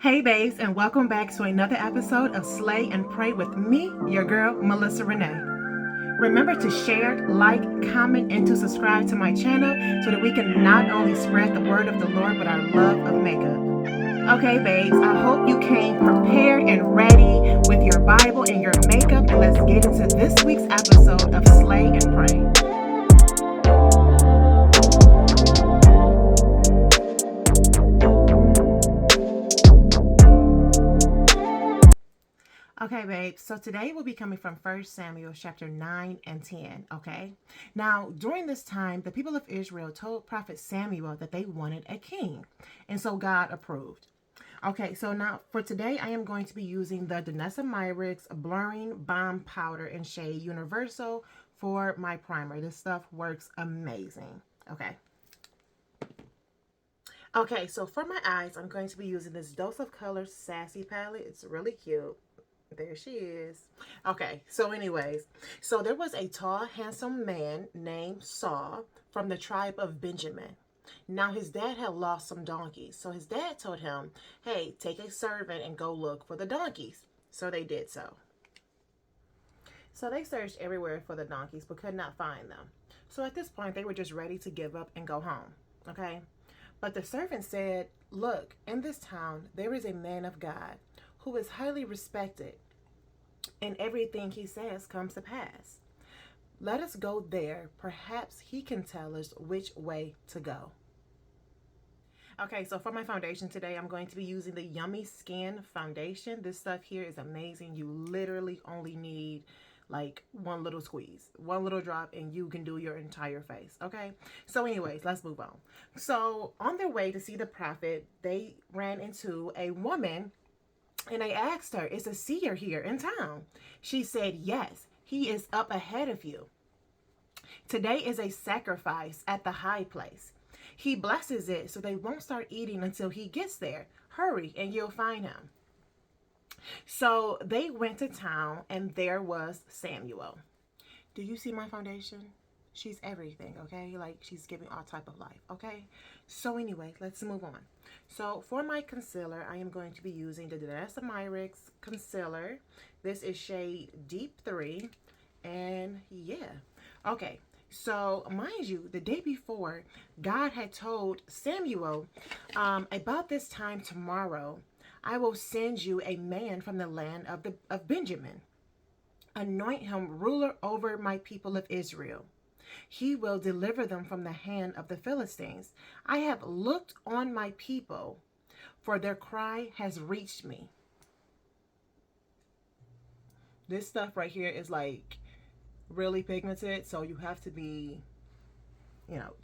Hey babes, and welcome back to another episode of Slay and Pray with me, your girl, Melissa Renee. Remember to share, like, comment, and to subscribe to my channel so that we can not only spread the word of the Lord, but our love of makeup. Okay, babes, I hope you came prepared and ready with your Bible and your makeup, and let's get into this week's episode of Slay and Pray. Okay, babe, so today we'll be coming from 1 Samuel chapter 9 and 10, okay? Now, during this time, the people of Israel told prophet Samuel that they wanted a king, and so God approved. Okay, so now for today, I am going to be using the Danessa Myricks Blurring Balm Powder in shade Universal for my primer. This stuff works amazing, okay? Okay, so for my eyes, I'm going to be using this Dose of Color Sassy palette. It's really cute. There she is. Okay, so anyways, so there was a tall, handsome man named Saul from the tribe of Benjamin. Now his dad had lost some donkeys, so his dad told him, hey, take a servant and go look for the donkeys. So they did so. So they searched everywhere for the donkeys but could not find them. So at this point, they were just ready to give up and go home, okay? But the servant said, look, in this town, there is a man of God who is highly respected, and everything he says comes to pass. Let us go there. Perhaps he can tell us which way to go. Okay, so for my foundation today, I'm going to be using the Yummy Skin foundation. This stuff here is amazing. You literally only need like one little squeeze, one little drop, and you can do your entire face. Okay, so anyways, let's move on. So on their way to see the prophet, they ran into a woman. And I asked her, is a seer here in town? She said, yes, he is up ahead of you. Today is a sacrifice at the high place. He blesses it so they won't start eating until he gets there. Hurry and you'll find him. So they went to town and there was Samuel. Do you see my foundation? She's everything, okay? Like, she's giving all type of life, okay? So anyway, let's move on. So for my concealer, I am going to be using the Danessa Myricks concealer. This is shade Deep 3. And yeah. Okay, so mind you, the day before, God had told Samuel, about this time tomorrow, I will send you a man from the land of Benjamin. Anoint him ruler over my people of Israel. He will deliver them from the hand of the Philistines. I have looked on my people, for their cry has reached me. This stuff right here is like really pigmented, so you have to be,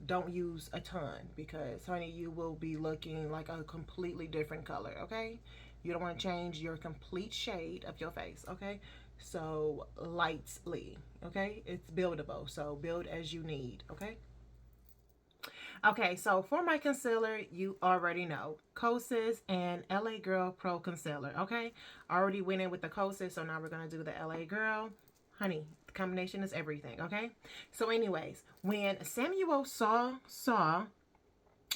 don't use a ton because, honey, you will be looking like a completely different color, okay? You don't want to change your complete shade of your face, okay? So lightly, okay? It's buildable, so build as you need, okay? Okay, so for my concealer, you already know Kosas and LA Girl Pro Concealer, okay? Already went in with the Kosas, so now we're going to do the LA Girl. Honey, the combination is everything, okay? So anyways, when Samuel saw,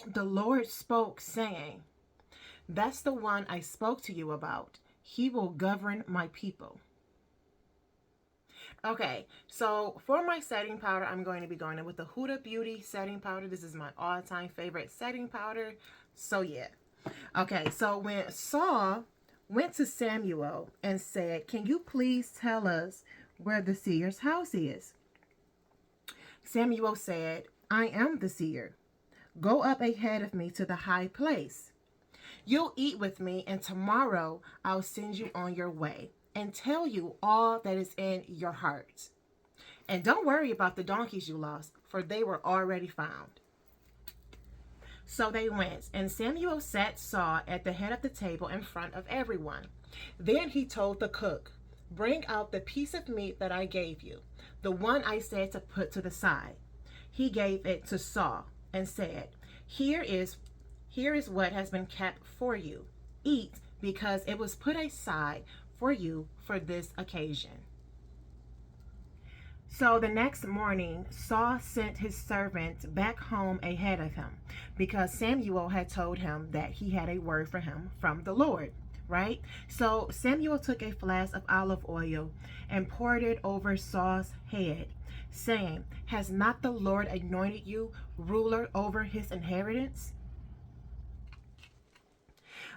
the Lord spoke saying, that's the one I spoke to you about. He will govern my people. Okay, so for my setting powder, I'm going to be going in with the Huda Beauty setting powder. This is my all-time favorite setting powder. So yeah. Okay, so when Saul went to Samuel and said, can you please tell us where the seer's house is? Samuel said, I am the seer. Go up ahead of me to the high place. You'll eat with me, and tomorrow I'll send you on your way and tell you all that is in your heart. And don't worry about the donkeys you lost, for they were already found. So they went, and Samuel sat Saul at the head of the table in front of everyone. Then he told the cook, bring out the piece of meat that I gave you, the one I said to put to the side. He gave it to Saul and said, Here is what has been kept for you. Eat, because it was put aside for you for this occasion. So the next morning, Saul sent his servant back home ahead of him because Samuel had told him that he had a word for him from the Lord, right? So Samuel took a flask of olive oil and poured it over Saul's head, saying, "Has not the Lord anointed you ruler over his inheritance?"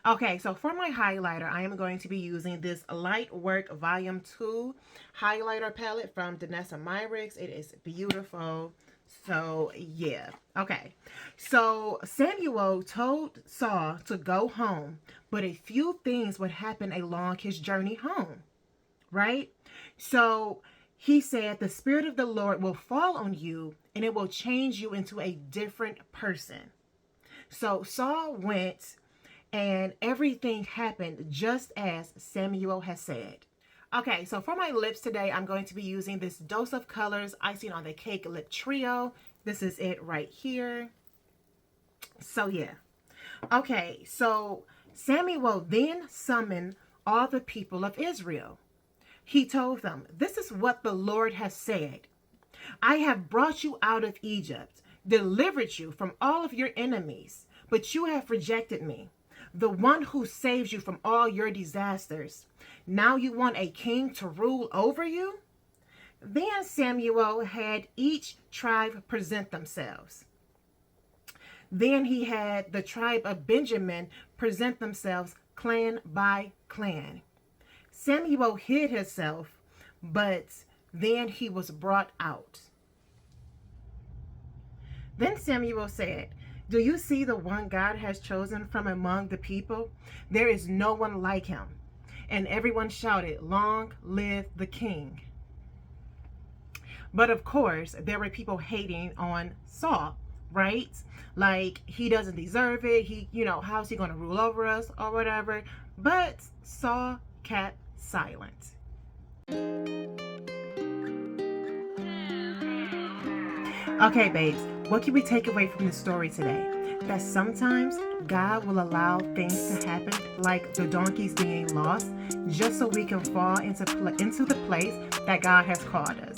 Okay, so for my highlighter, I am going to be using this Light Work Volume 2 highlighter palette from Danessa Myricks. It is beautiful. So, yeah. Okay, so Samuel told Saul to go home, but a few things would happen along his journey home, right? So, he said, "The Spirit of the Lord will fall on you, and it will change you into a different person." So, Saul went, and everything happened just as Samuel has said. Okay, so for my lips today, I'm going to be using this Dose of Colors Icing on the Cake Lip Trio. This is it right here. So yeah. Okay, so Samuel then summoned all the people of Israel. He told them, "This is what the Lord has said. I have brought you out of Egypt, delivered you from all of your enemies, but you have rejected me, the one who saves you from all your disasters. Now you want a king to rule over you?" Then Samuel had each tribe present themselves. Then he had the tribe of Benjamin present themselves clan by clan. Samuel hid himself, but then he was brought out. Then Samuel said, "Do you see the one God has chosen from among the people? There is no one like him." And everyone shouted, "Long live the king." But of course, there were people hating on Saul, right? Like, he doesn't deserve it. How's he going to rule over us or whatever? But Saul kept silent. Okay, babes, what can we take away from the story today? That sometimes God will allow things to happen, like the donkeys being lost, just so we can fall into the place that God has called us.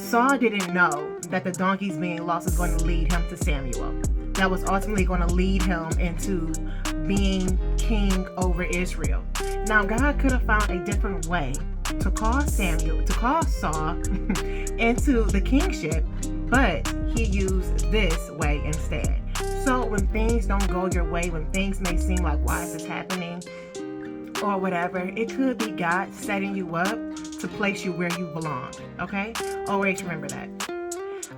Saul didn't know that the donkeys being lost was going to lead him to Samuel. That was ultimately going to lead him into being king over Israel. Now, God could have found a different way to call Saul into the kingship, but he used this way instead. So when things don't go your way, when things may seem like, why is this happening, or whatever, it could be God setting you up to place you where you belong, okay? Always remember that.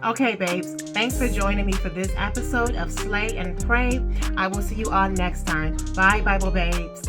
Okay, babes, thanks for joining me for this episode of Slay and Pray. I will see you all next time. Bye, Bible babes.